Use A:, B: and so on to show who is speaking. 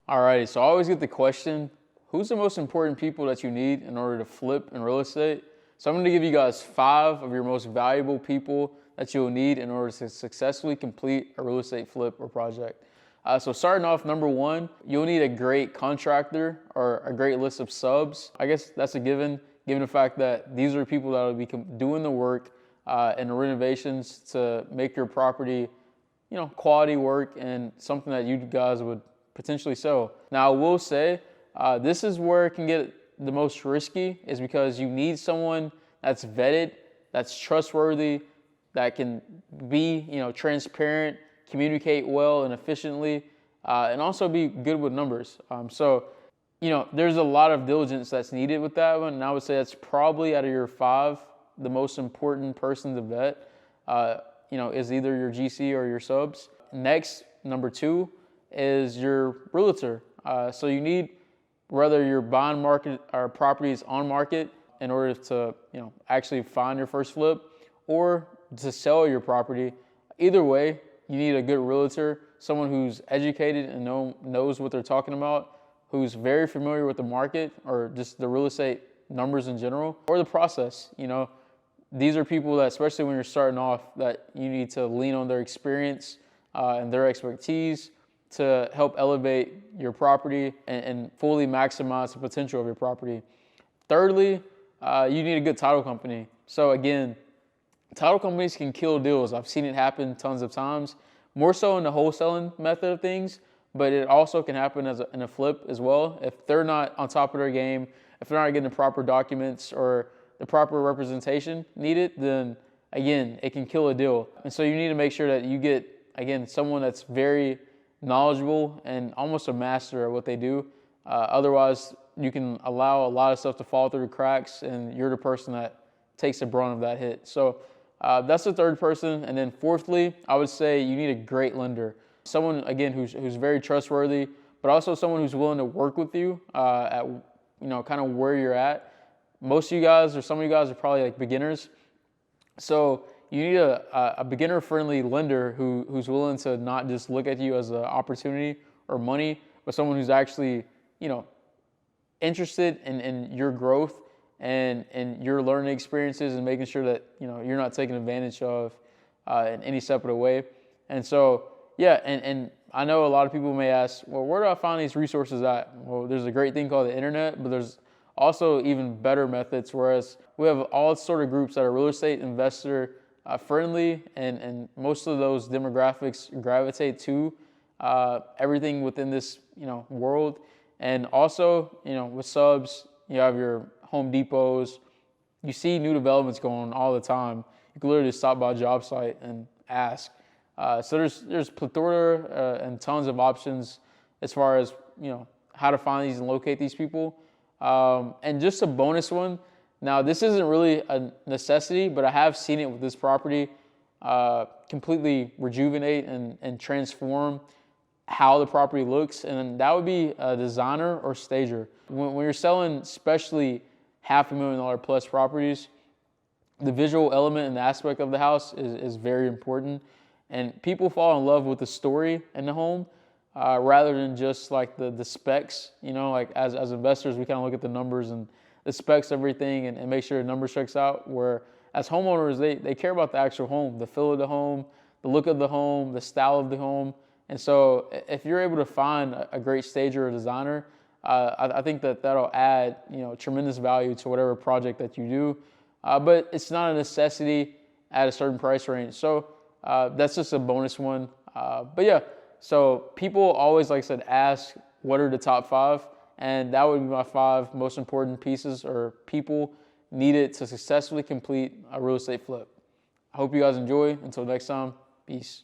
A: Alrighty, so I always get the question, who's the most important people that you need in order to flip in real estate? So I'm going to give you guys 5 of your most valuable people that you'll need in order to successfully complete a real estate flip or project. So starting off, number 1, you'll need a great contractor or a great list of subs. I guess that's a given the fact that these are people that will be doing the work and the renovations to make your property, quality work and something that you guys would potentially sell. Now, I will say, this is where it can get the most risky, is because you need someone that's vetted, that's trustworthy, that can be, transparent, communicate well and efficiently, and also be good with numbers. There's a lot of diligence that's needed with that one, and I would say that's probably out of your 5, the most important person to vet, is either your GC or your subs. Next, number 2, is your realtor. So you need, whether you're buying market or properties on market in order to actually find your first flip, or to sell your property. Either way, you need a good realtor, someone who's educated and knows what they're talking about, who's very familiar with the market or just the real estate numbers in general, or the process. These are people that, especially when you're starting off, that you need to lean on their experience and their expertise to help elevate your property and fully maximize the potential of your property. Thirdly, you need a good title company. So again, title companies can kill deals. I've seen it happen tons of times, more so in the wholesaling method of things, but it also can happen in a flip as well. If they're not on top of their game, if they're not getting the proper documents or the proper representation needed, then again, it can kill a deal. And so you need to make sure that you get, again, someone that's very knowledgeable and almost a master at what they do. Otherwise, you can allow a lot of stuff to fall through the cracks, and you're the person that takes the brunt of that hit. So that's the third person. And then fourthly, I would say you need a great lender. Someone, again, who's very trustworthy, but also someone who's willing to work with you at kind of where you're at. Most of you guys, or some of you guys, are probably like beginners. So you need a beginner-friendly lender who's willing to not just look at you as an opportunity or money, but someone who's actually, interested in your growth and your learning experiences, and making sure that you're not taken advantage of in any separate way. And so, yeah, and I know a lot of people may ask, well, where do I find these resources at? Well, there's a great thing called the internet, but there's also even better methods, whereas we have all sort of groups that are real estate investor friendly, and most of those demographics gravitate to everything within this world. And also, with subs, you have your Home Depots. You see new developments going on all the time. You can literally stop by a job site and ask. So there's plethora and tons of options as far as how to find these and locate these people. And just a bonus one. Now, this isn't really a necessity, but I have seen it with this property completely rejuvenate and transform how the property looks, and that would be a designer or stager. When you're selling especially $500,000 plus properties, the visual element and the aspect of the house is very important, and people fall in love with the story in the home rather than just like the specs. Like as investors, we kind of look at the numbers and the specs, everything, and make sure the numbers checks out. Where as homeowners, they care about the actual home, the feel of the home, the look of the home, the style of the home. And so if you're able to find a great stager or designer, I think that'll add tremendous value to whatever project that you do. But it's not a necessity at a certain price range. So that's just a bonus one. But yeah, so people always, like I said, ask what are the top 5, and that would be my 5 most important pieces or people needed to successfully complete a real estate flip. I hope you guys enjoy. Until next time, peace.